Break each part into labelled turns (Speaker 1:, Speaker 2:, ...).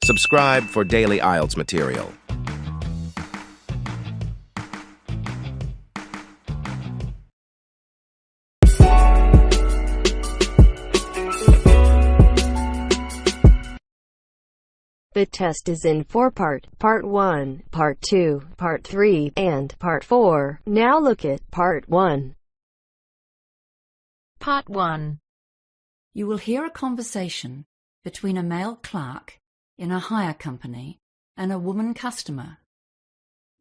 Speaker 1: Subscribe for daily IELTS material.
Speaker 2: The test is in 4-part, Part 1, Part 2, Part 3, and Part 4. Now look at Part 1.
Speaker 3: Part 1.
Speaker 4: You will hear a conversation between a male clerk in a hire company and a woman customer.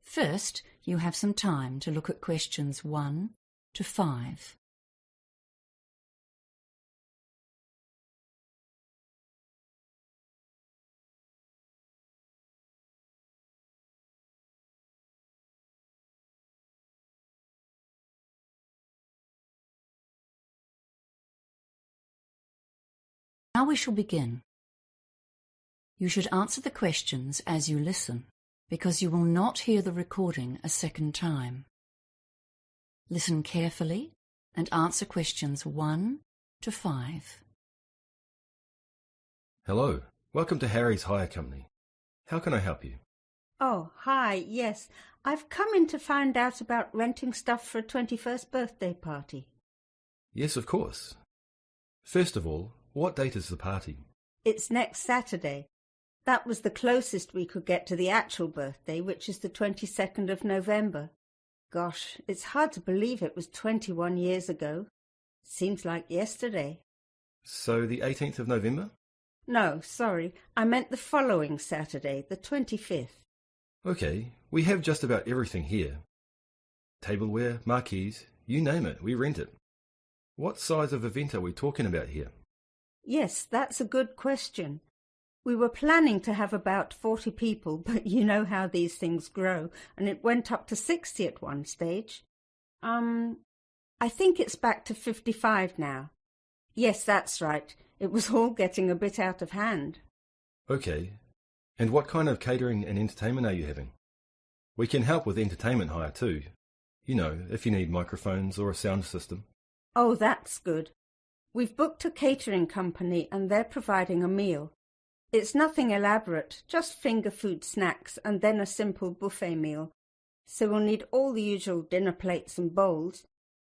Speaker 4: First, you have some time to look at questions 1 to 5. Now we shall begin. You should answer the questions as you listen, because you will not hear the recording a second time. Listen carefully and answer questions 1 to 5.
Speaker 5: Hello, welcome to Harry's Hire Company. How can I help you?
Speaker 6: Oh, hi, yes. I've come in to find out about renting stuff for a 21st birthday party.
Speaker 5: Yes, of course. First of all, what date is the party?
Speaker 6: It's next Saturday. That was the closest we could get to the actual birthday, which is the 22nd of November. Gosh, it's hard to believe it was 21 years ago. Seems like yesterday.
Speaker 5: So the 18th of November?
Speaker 6: No, sorry. I meant the following Saturday, the 25th.
Speaker 5: Okay, we have just about everything here. Tableware, marquees, you name it, we rent it. What size of event are we talking about here?
Speaker 6: Yes, that's a good question. We were planning to have about 40 people, but you know how these things grow, and it went up to 60 at one stage. I think it's back to 55 now. Yes, that's right. It was all getting a bit out of hand.
Speaker 5: Okay, and what kind of catering and entertainment are you having? We can help with entertainment hire too. You know, if you need microphones or a sound system.
Speaker 6: Oh, that's good. We've booked a catering company and they're providing a meal. It's nothing elaborate, just finger food snacks and then a simple buffet meal. So we'll need all the usual dinner plates and bowls.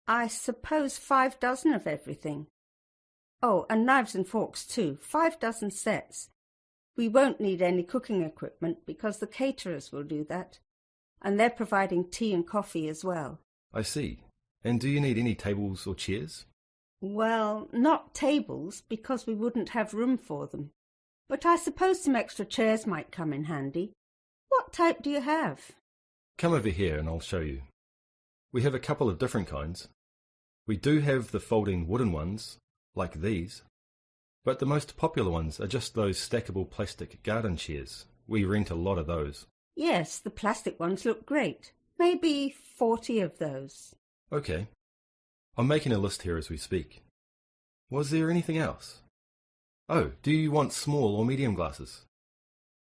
Speaker 6: I suppose 5 dozen of everything. Oh, and knives and forks too, 5 dozen sets. We won't need any cooking equipment because the caterers will do that. And they're providing tea and coffee as well.
Speaker 5: I see. And do you need any tables or chairs?
Speaker 6: Well, not tables, because we wouldn't have room for them. But I suppose some extra chairs might come in handy. What type do you have?
Speaker 5: Come over here and I'll show you. We have a couple of different kinds. We do have the folding wooden ones, like these. But the most popular ones are just those stackable plastic garden chairs. We rent a lot of those.
Speaker 6: Yes, the plastic ones look great. Maybe 40 of those.
Speaker 5: Okay. I'm making a list here as we speak. Was there anything else? Oh, do you want small or medium glasses?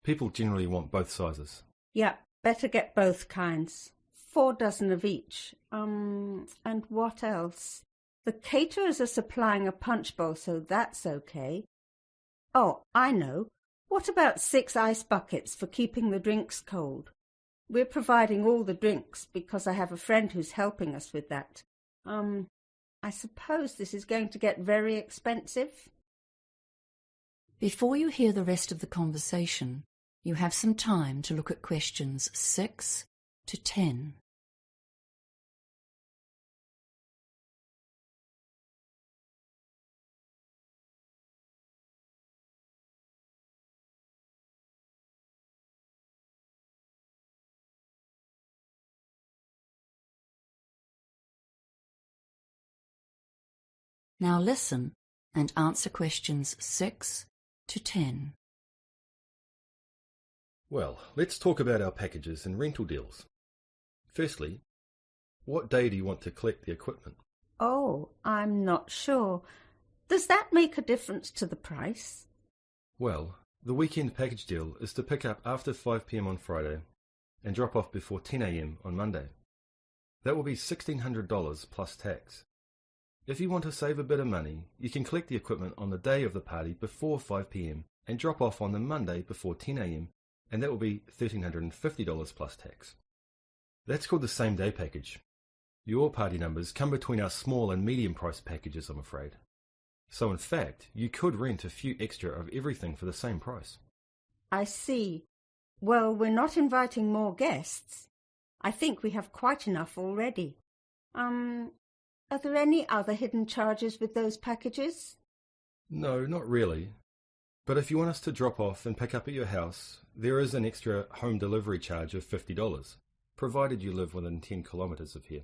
Speaker 5: People generally want both sizes.
Speaker 6: Yeah, better get both kinds. 4 dozen of each. And what else? The caterers are supplying a punch bowl, so that's okay. Oh, I know. What about 6 ice buckets for keeping the drinks cold? We're providing all the drinks because I have a friend who's helping us with that. I suppose this is going to get very expensive.
Speaker 4: Before you hear the rest of the conversation, you have some time to look at questions 6 to 10. Now listen and answer questions 6 to 10.
Speaker 5: Well, let's talk about our packages and rental deals. Firstly, what day do you want to collect the equipment?
Speaker 6: Oh, I'm not sure. Does that make a difference to the price?
Speaker 5: Well, the weekend package deal is to pick up after 5 p.m. on Friday and drop off before 10 a.m. on Monday. That will be $1,600 plus tax. If you want to save a bit of money, you can collect the equipment on the day of the party before 5 p.m. and drop off on the Monday before 10 a.m, and that will be $1,350 plus tax. That's called the same-day package. Your party numbers come between our small and medium-priced packages, I'm afraid. So in fact, you could rent a few extra of everything for the same price.
Speaker 6: I see. Well, we're not inviting more guests. I think we have quite enough already. Are there any other hidden charges with those packages?
Speaker 5: No, not really. But if you want us to drop off and pick up at your house, there is an extra home delivery charge of $50, provided you live within 10 kilometres of here.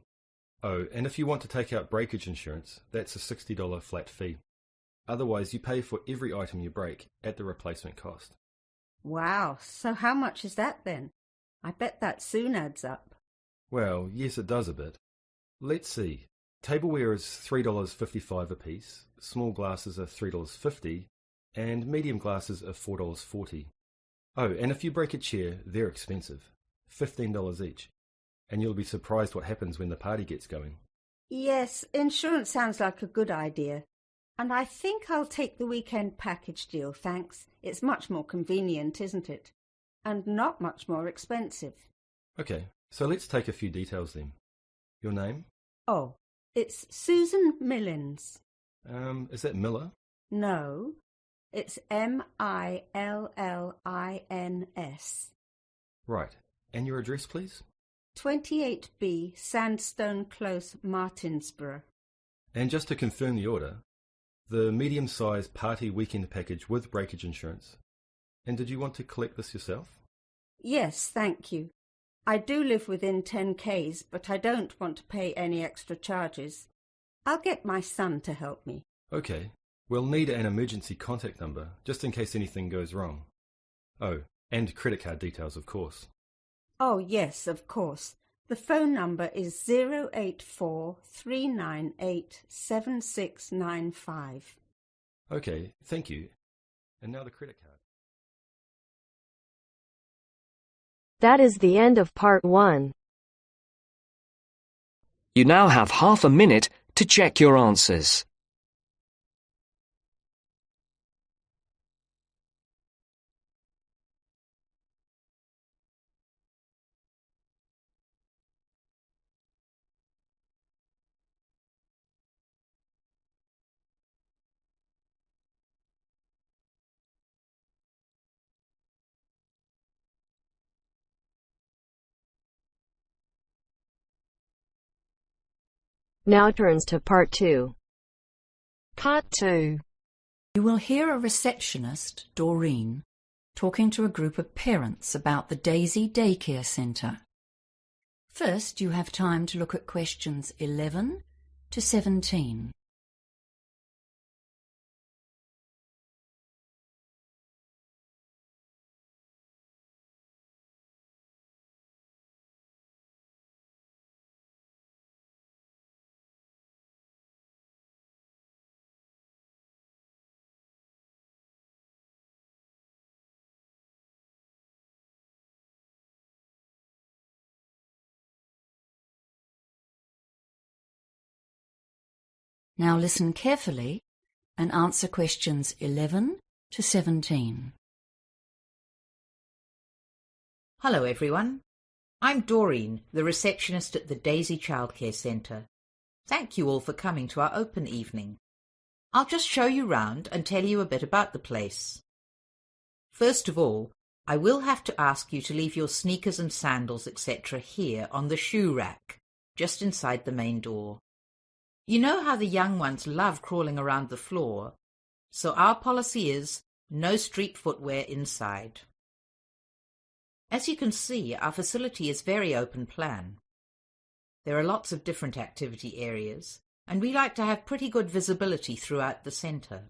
Speaker 5: Oh, and if you want to take out breakage insurance, that's a $60 flat fee. Otherwise, you pay for every item you break at the replacement cost.
Speaker 6: Wow, so how much is that then? I bet that soon adds up.
Speaker 5: Well, yes, it does a bit. Let's see. Tableware is $3.55 a piece, small glasses are $3.50, and medium glasses are $4.40. Oh, and if you break a chair, they're expensive, $15 each, and you'll be surprised what happens when the party gets going.
Speaker 6: Yes, insurance sounds like a good idea. And I think I'll take the weekend package deal, thanks. It's much more convenient, isn't it? And not much more expensive.
Speaker 5: Okay, so let's take a few details then. Your name?
Speaker 6: Oh, it's Susan Millins.
Speaker 5: Is that Miller?
Speaker 6: No, it's Millins.
Speaker 5: Right, and your address, please?
Speaker 6: 28B Sandstone Close, Martinsborough.
Speaker 5: And just to confirm the order, the medium-sized party weekend package with breakage insurance. And did you want to collect this yourself?
Speaker 6: Yes, thank you. I do live within 10 k's, but I don't want to pay any extra charges. I'll get my son to help me.
Speaker 5: Okay, we'll need an emergency contact number, just in case anything goes wrong. Oh, and credit card details, of course.
Speaker 6: Oh, yes, of course. The phone number is 084-398-7695.
Speaker 5: Okay, thank you. And now the credit card.
Speaker 2: That is the end of part 1.
Speaker 3: You now have half a minute to check your answers.
Speaker 2: Now turns to part 2. Part 2.
Speaker 4: You will hear a receptionist, Doreen, talking to a group of parents about the Daisy Daycare Centre. First, you have time to look at questions 11 to 17. Now listen carefully and answer questions 11 to 17.
Speaker 7: Hello everyone. I'm Doreen, the receptionist at the Daisy Childcare Centre. Thank you all for coming to our open evening. I'll just show you round and tell you a bit about the place. First of all, I will have to ask you to leave your sneakers and sandals, etc. here on the shoe rack, just inside the main door. You know how the young ones love crawling around the floor, so our policy is no street footwear inside. As you can see, our facility is very open plan. There are lots of different activity areas, and we like to have pretty good visibility throughout the centre.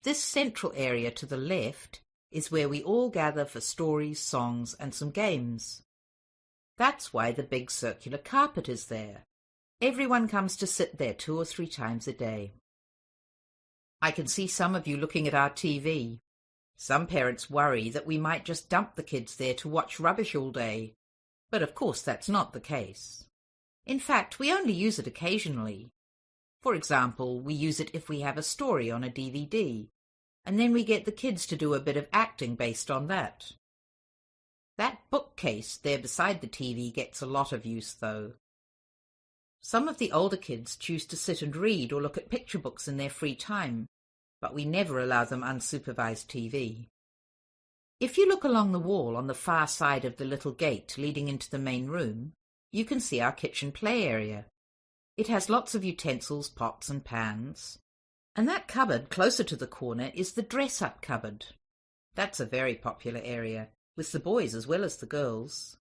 Speaker 7: This central area to the left is where we all gather for stories, songs, and some games. That's why the big circular carpet is there. Everyone comes to sit there 2 or 3 times a day. I can see some of you looking at our TV. Some parents worry that we might just dump the kids there to watch rubbish all day. But of course that's not the case. In fact, we only use it occasionally. For example, we use it if we have a story on a DVD. and then we get the kids to do a bit of acting based on that. That bookcase there beside the TV gets a lot of use, though. Some of the older kids choose to sit and read or look at picture books in their free time, but we never allow them unsupervised TV. If you look along the wall on the far side of the little gate leading into the main room, you can see our kitchen play area. It has lots of utensils, pots and pans. And that cupboard closer to the corner is the dress-up cupboard. That's a very popular area, with the boys as well as the girls.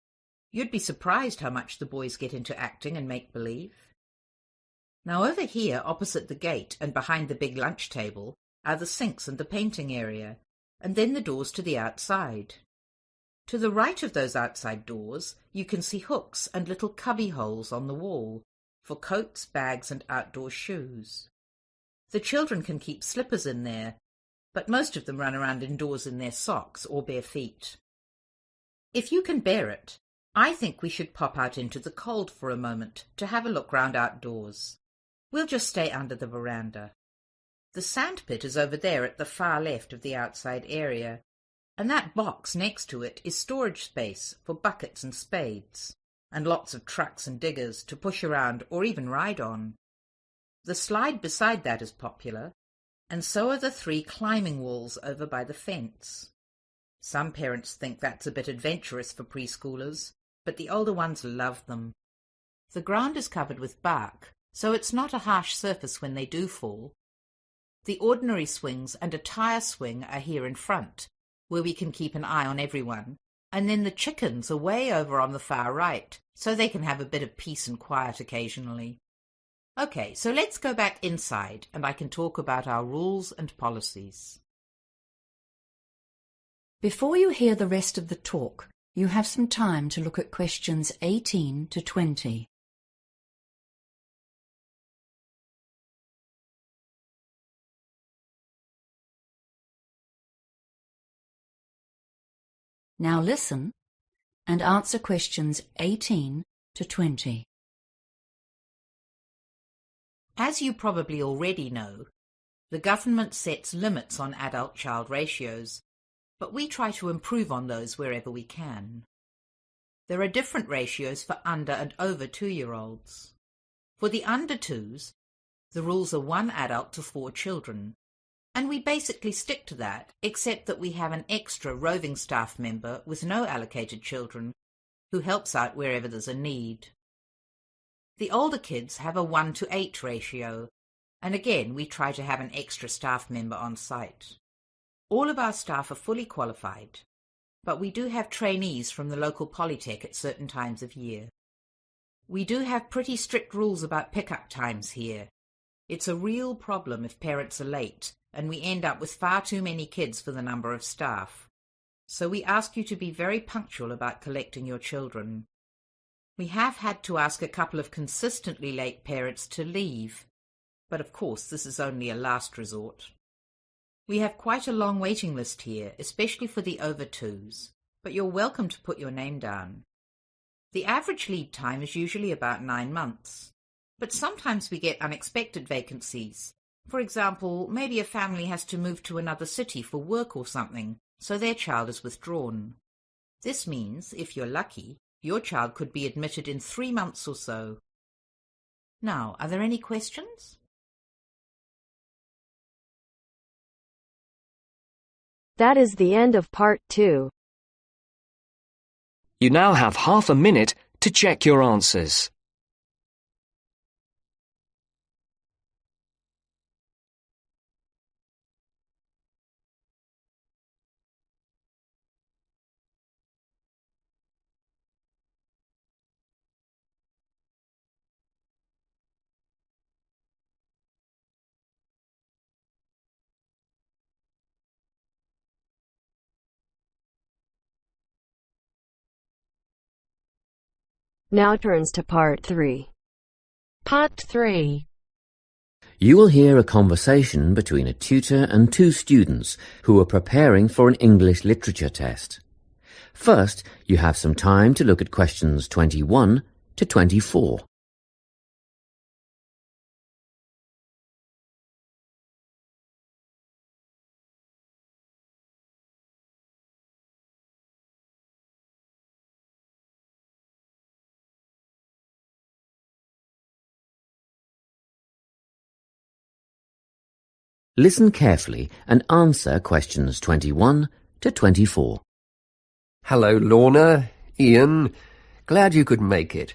Speaker 7: You'd be surprised how much the boys get into acting and make-believe. Now over here, opposite the gate and behind the big lunch table, are the sinks and the painting area, and then the doors to the outside. To the right of those outside doors, you can see hooks and little cubby holes on the wall for coats, bags, and outdoor shoes. The children can keep slippers in there, but most of them run around indoors in their socks or bare feet. If you can bear it, I think we should pop out into the cold for a moment to have a look round outdoors. We'll just stay under the veranda. The sandpit is over there at the far left of the outside area, and that box next to it is storage space for buckets and spades, and lots of trucks and diggers to push around or even ride on. The slide beside that is popular, and so are the 3 climbing walls over by the fence. Some parents think that's a bit adventurous for preschoolers, but the older ones love them. The ground is covered with bark, so it's not a harsh surface when they do fall. The ordinary swings and a tire swing are here in front, where we can keep an eye on everyone, and then the chickens are way over on the far right, so they can have a bit of peace and quiet occasionally. Okay, so let's go back inside, and I can talk about our rules and policies.
Speaker 4: Before you hear the rest of the talk, you have some time to look at questions 18 to 20. Now listen and answer questions 18 to 20.
Speaker 7: As you probably already know, the government sets limits on adult-child ratios, but we try to improve on those wherever we can. There are different ratios for under and over 2-year-olds. For the under 2s, the rules are 1 adult to 4 children, and we basically stick to that, except that we have an extra roving staff member with no allocated children who helps out wherever there's a need. The older kids have a 1 to 8 ratio, and again we try to have an extra staff member on site. All of our staff are fully qualified, but we do have trainees from the local polytech at certain times of year. We do have pretty strict rules about pick-up times here. It's a real problem if parents are late, and we end up with far too many kids for the number of staff. So we ask you to be very punctual about collecting your children. We have had to ask a couple of consistently late parents to leave, but of course this is only a last resort. We have quite a long waiting list here, especially for the over 2s, but you're welcome to put your name down. The average lead time is usually about 9 months, but sometimes we get unexpected vacancies. For example, maybe a family has to move to another city for work or something, so their child is withdrawn. This means, if you're lucky, your child could be admitted in 3 months or so. Now, are there any questions?
Speaker 2: That is the end of part 2.
Speaker 3: You now have half a minute to check your answers.
Speaker 2: Now turns to part 3. Part 3.
Speaker 8: You will hear a conversation between a tutor and 2 students who are preparing for an English literature test. First, you have some time to look at questions 21 to 24. Listen carefully and answer questions 21 to 24.
Speaker 9: Hello, Lorna, Ian. Glad you could make it.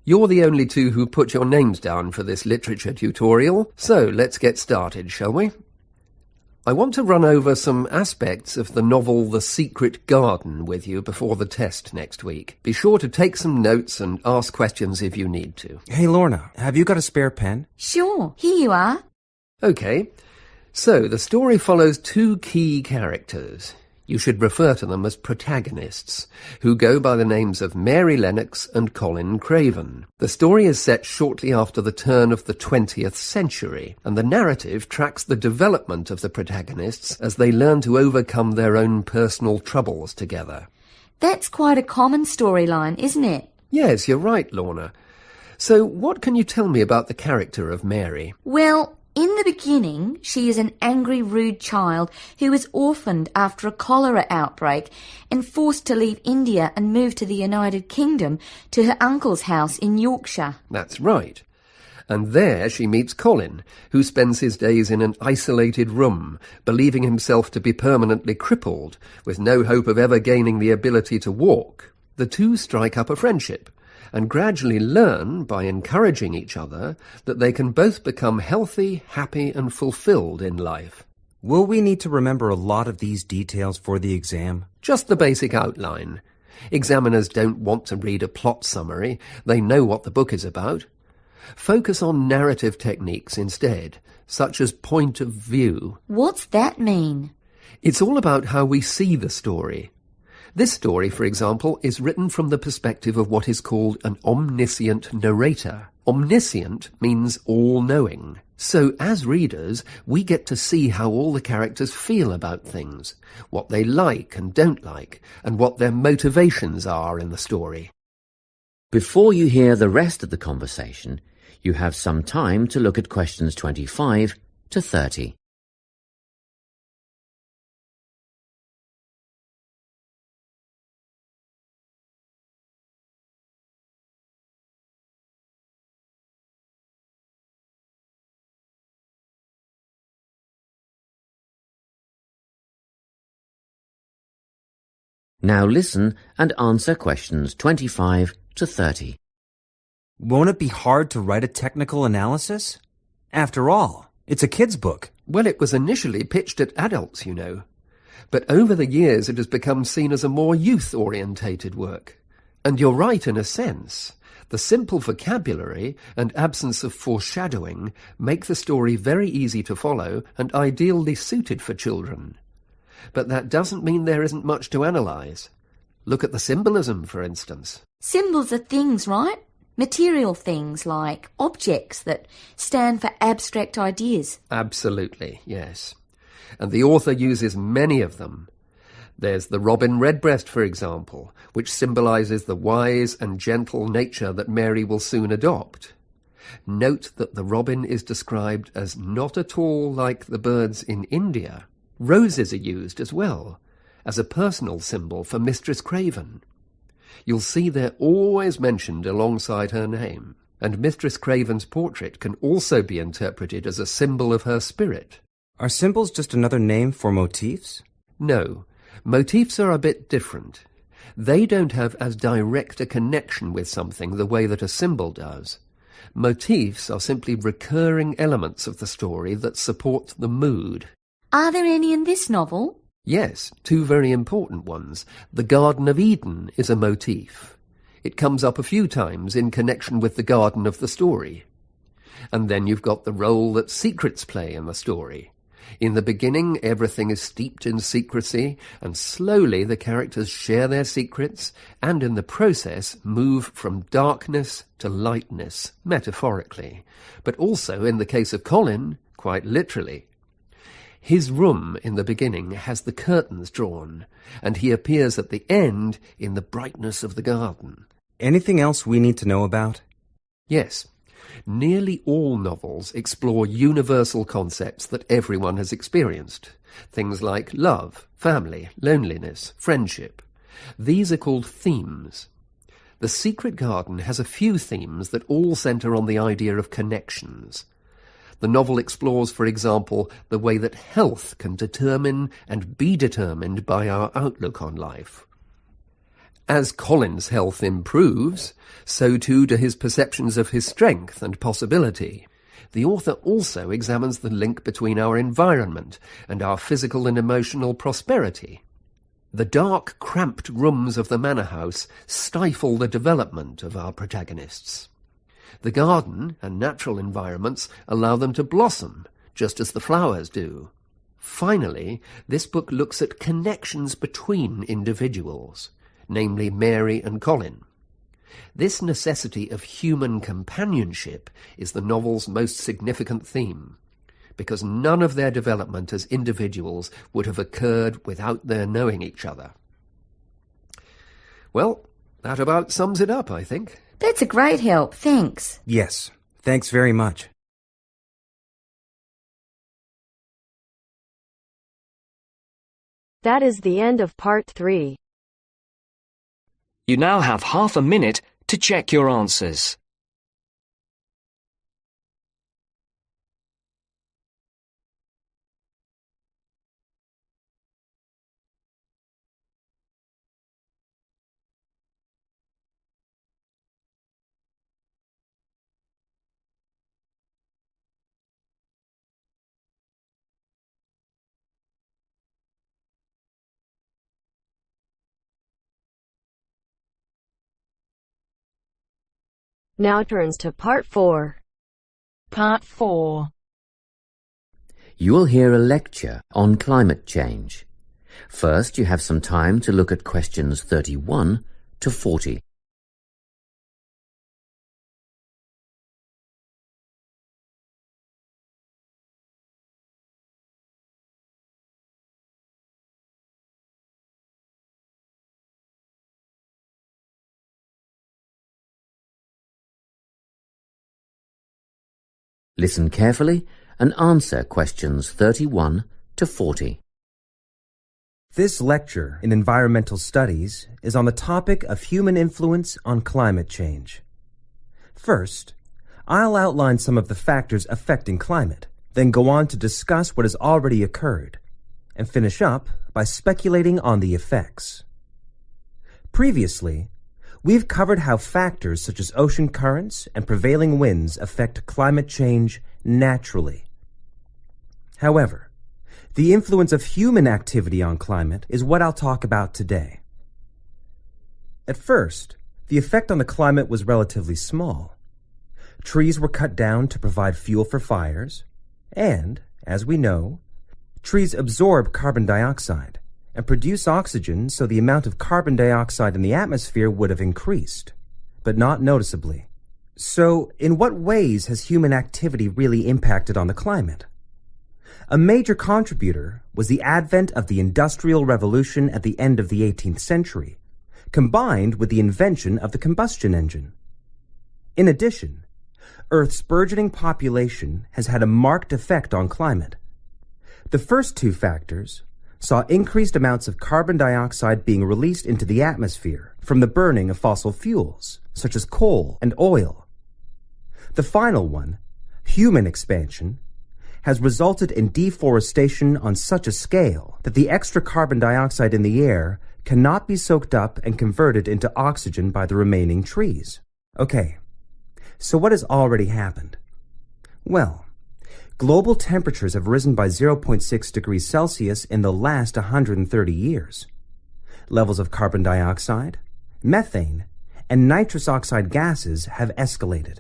Speaker 9: You're the only two who put your names down for this literature tutorial, so let's get started, shall we? I want to run over some aspects of the novel The Secret Garden with you before the test next week. Be sure to take some notes and ask questions if you need to.
Speaker 10: Hey, Lorna, have you got a spare pen?
Speaker 11: Sure, here you are.
Speaker 9: OK, so the story follows two key characters. You should refer to them as protagonists, who go by the names of Mary Lennox and Colin Craven. The story is set shortly after the turn of the 20th century, and the narrative tracks the development of the protagonists as they learn to overcome their own personal troubles together.
Speaker 11: That's quite a common storyline, isn't it?
Speaker 9: Yes, you're right, Lorna. So what can you tell me about the character of Mary?
Speaker 11: Well, in the beginning, she is an angry, rude child who is orphaned after a cholera outbreak and forced to leave India and move to the United Kingdom to her uncle's house in Yorkshire.
Speaker 9: That's right. And there she meets Colin, who spends his days in an isolated room, believing himself to be permanently crippled, with no hope of ever gaining the ability to walk. The two strike up a friendship, and gradually learn, by encouraging each other, that they can both become healthy, happy and fulfilled in life.
Speaker 10: Will we need to remember a lot of these details for the exam?
Speaker 9: Just the basic outline. Examiners don't want to read a plot summary. They know what the book is about. Focus on narrative techniques instead, such as point of view.
Speaker 11: What's that mean?
Speaker 9: It's all about how we see the story. This story, for example, is written from the perspective of what is called an omniscient narrator. Omniscient means all-knowing. So, as readers, we get to see how all the characters feel about things, what they like and don't like, and what their motivations are in the story.
Speaker 8: Before you hear the rest of the conversation, you have some time to look at questions 25 to 30. Now listen and answer questions 25 to 30.
Speaker 10: Won't it be hard to write a technical analysis? After all, it's a kid's book.
Speaker 9: Well, it was initially pitched at adults, you know. But over the years it has become seen as a more youth-orientated work. And you're right in a sense. The simple vocabulary and absence of foreshadowing make the story very easy to follow and ideally suited for children. But that doesn't mean there isn't much to analyse. Look at the symbolism, for instance.
Speaker 11: Symbols are things, right? Material things like objects that stand for abstract ideas.
Speaker 9: Absolutely, yes. And the author uses many of them. There's the robin redbreast, for example, which symbolises the wise and gentle nature that Mary will soon adopt. Note that the robin is described as not at all like the birds in India. Roses are used as well, as a personal symbol for Mistress Craven. You'll see they're always mentioned alongside her name, and Mistress Craven's portrait can also be interpreted as a symbol of her spirit.
Speaker 10: Are symbols just another name for motifs?
Speaker 9: No, motifs are a bit different. They don't have as direct a connection with something the way that a symbol does. Motifs are simply recurring elements of the story that support the mood.
Speaker 11: Are there any in this novel?
Speaker 9: Yes, two very important ones. The Garden of Eden is a motif. It comes up a few times in connection with the garden of the story. And then you've got the role that secrets play in the story. In the beginning, everything is steeped in secrecy, and slowly the characters share their secrets, and in the process move from darkness to lightness, metaphorically, but also, in the case of Colin, quite literally. His room in the beginning has the curtains drawn, and he appears at the end in the brightness of the garden.
Speaker 10: Anything else we need to know about?
Speaker 9: Yes. Nearly all novels explore universal concepts that everyone has experienced. Things like love, family, loneliness, friendship. These are called themes. The Secret Garden has a few themes that all centre on the idea of connections. The novel explores, for example, the way that health can determine and be determined by our outlook on life. As Colin's health improves, so too do his perceptions of his strength and possibility. The author also examines the link between our environment and our physical and emotional prosperity. The dark, cramped rooms of the manor house stifle the development of our protagonists. The garden and natural environments allow them to blossom, just as the flowers do. Finally, this book looks at connections between individuals, namely Mary and Colin. This necessity of human companionship is the novel's most significant theme, because none of their development as individuals would have occurred without their knowing each other. Well, that about sums it up, I think.
Speaker 11: That's a great help, thanks.
Speaker 10: Yes, thanks very much.
Speaker 2: That is the end of part 3.
Speaker 3: You now have half a minute to check your answers.
Speaker 2: Now turns to part 4.
Speaker 12: Part 4.
Speaker 8: You will hear a lecture on climate change. First, you have some time to look at questions 31 to 40. Listen carefully and answer questions 31 to 40.
Speaker 10: This lecture in environmental studies is on the topic of human influence on climate change. First, I'll outline some of the factors affecting climate, then go on to discuss what has already occurred, and finish up by speculating on the effects. Previously, we've covered how factors such as ocean currents and prevailing winds affect climate change naturally. However, the influence of human activity on climate is what I'll talk about today. At first, the effect on the climate was relatively small. Trees were cut down to provide fuel for fires, and, as we know, trees absorb carbon dioxide and produce oxygen, so the amount of carbon dioxide in the atmosphere would have increased, but not noticeably. So, in what ways has human activity really impacted on the climate? A major contributor was the advent of the Industrial Revolution at the end of the 18th century, combined with the invention of the combustion engine. In addition, Earth's burgeoning population has had a marked effect on climate. The first two factors saw increased amounts of carbon dioxide being released into the atmosphere from the burning of fossil fuels, such as coal and oil. The final one, human expansion, has resulted in deforestation on such a scale that the extra carbon dioxide in the air cannot be soaked up and converted into oxygen by the remaining trees. Okay, so what has already happened? Well, global temperatures have risen by 0.6 degrees Celsius in the last 130 years. Levels of carbon dioxide, methane, and nitrous oxide gases have escalated.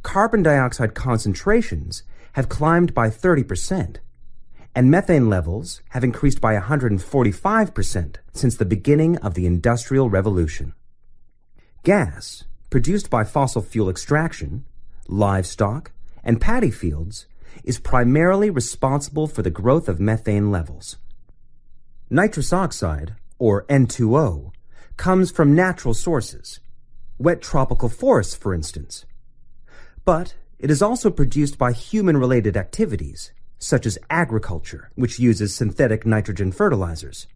Speaker 10: Carbon dioxide concentrations have climbed by 30%, and methane levels have increased by 145% since the beginning of the Industrial Revolution. Gas, produced by fossil fuel extraction, livestock, and paddy fields, is primarily responsible for the growth of methane levels. Nitrous oxide, or N2O, comes from natural sources, wet tropical forests, for instance. But it is also produced by human-related activities, such as agriculture, which uses synthetic nitrogen fertilizers,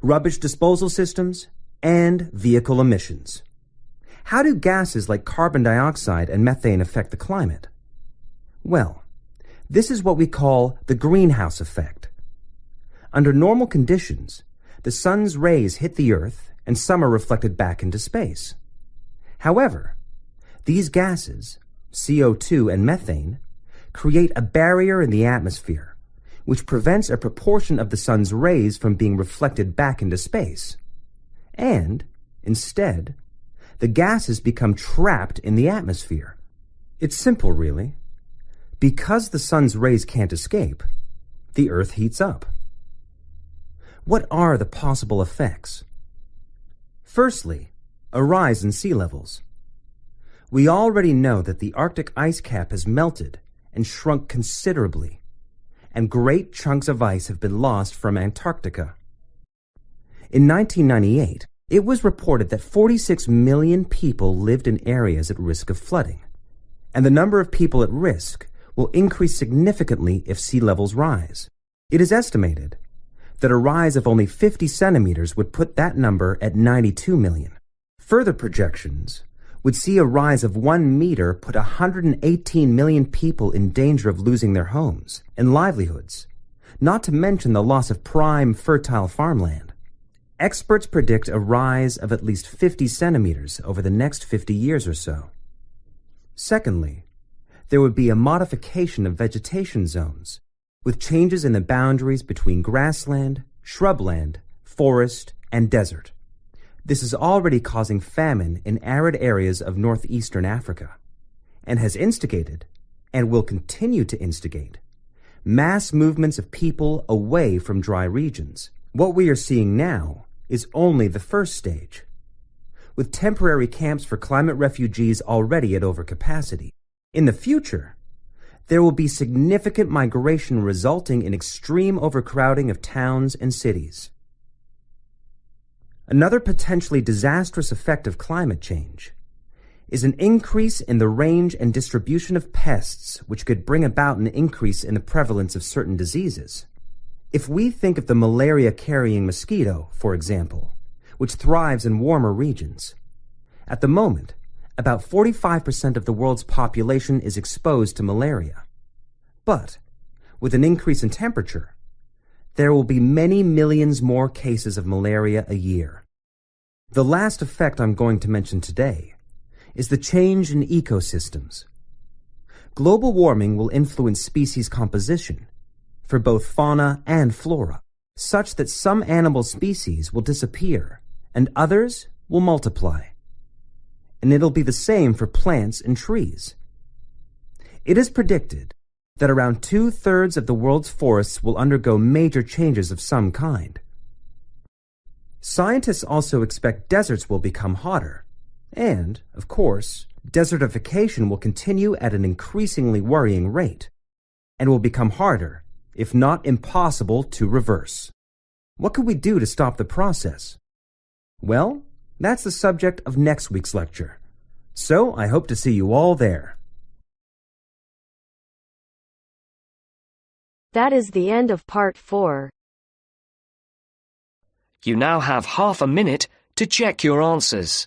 Speaker 10: rubbish disposal systems, and vehicle emissions. How do gases like carbon dioxide and methane affect the climate? Well, this is what we call the greenhouse effect. Under normal conditions, the sun's rays hit the Earth and some are reflected back into space. However, these gases, CO2 and methane, create a barrier in the atmosphere, which prevents a proportion of the sun's rays from being reflected back into space. And, instead, the gases become trapped in the atmosphere. It's simple, really. Because the sun's rays can't escape, the Earth heats up. What are the possible effects? Firstly, a rise in sea levels. We already know that the Arctic ice cap has melted and shrunk considerably, and great chunks of ice have been lost from Antarctica. In 1998, it was reported that 46 million people lived in areas at risk of flooding, and the number of people at risk will increase significantly if sea levels rise. It is estimated that a rise of only 50 centimeters would put that number at 92 million. Further projections would see a rise of 1 meter put 118 million people in danger of losing their homes and livelihoods, not to mention the loss of prime, fertile farmland. Experts predict a rise of at least 50 centimeters over the next 50 years or so. Secondly, there would be a modification of vegetation zones, with changes in the boundaries between grassland, shrubland, forest, and desert. This is already causing famine in arid areas of northeastern Africa, and has instigated, and will continue to instigate, mass movements of people away from dry regions. What we are seeing now is only the first stage, with temporary camps for climate refugees already at overcapacity. In the future, there will be significant migration resulting in extreme overcrowding of towns and cities. Another potentially disastrous effect of climate change is an increase in the range and distribution of pests, which could bring about an increase in the prevalence of certain diseases. If we think of the malaria-carrying mosquito, for example, which thrives in warmer regions, at the moment, about 45% of the world's population is exposed to malaria. But, with an increase in temperature, there will be many millions more cases of malaria a year. The last effect I'm going to mention today is the change in ecosystems. Global warming will influence species composition for both fauna and flora, such that some animal species will disappear and others will multiply. And it'll be the same for plants and trees. It is predicted that around 2/3 of the world's forests will undergo major changes of some kind. Scientists also expect deserts will become hotter, and, of course, desertification will continue at an increasingly worrying rate, and will become harder, if not impossible, to reverse. What could we do to stop the process? Well, that's the subject of next week's lecture, so I hope to see you all there.
Speaker 2: That is the end of part 4.
Speaker 3: You now have half a minute to check your answers.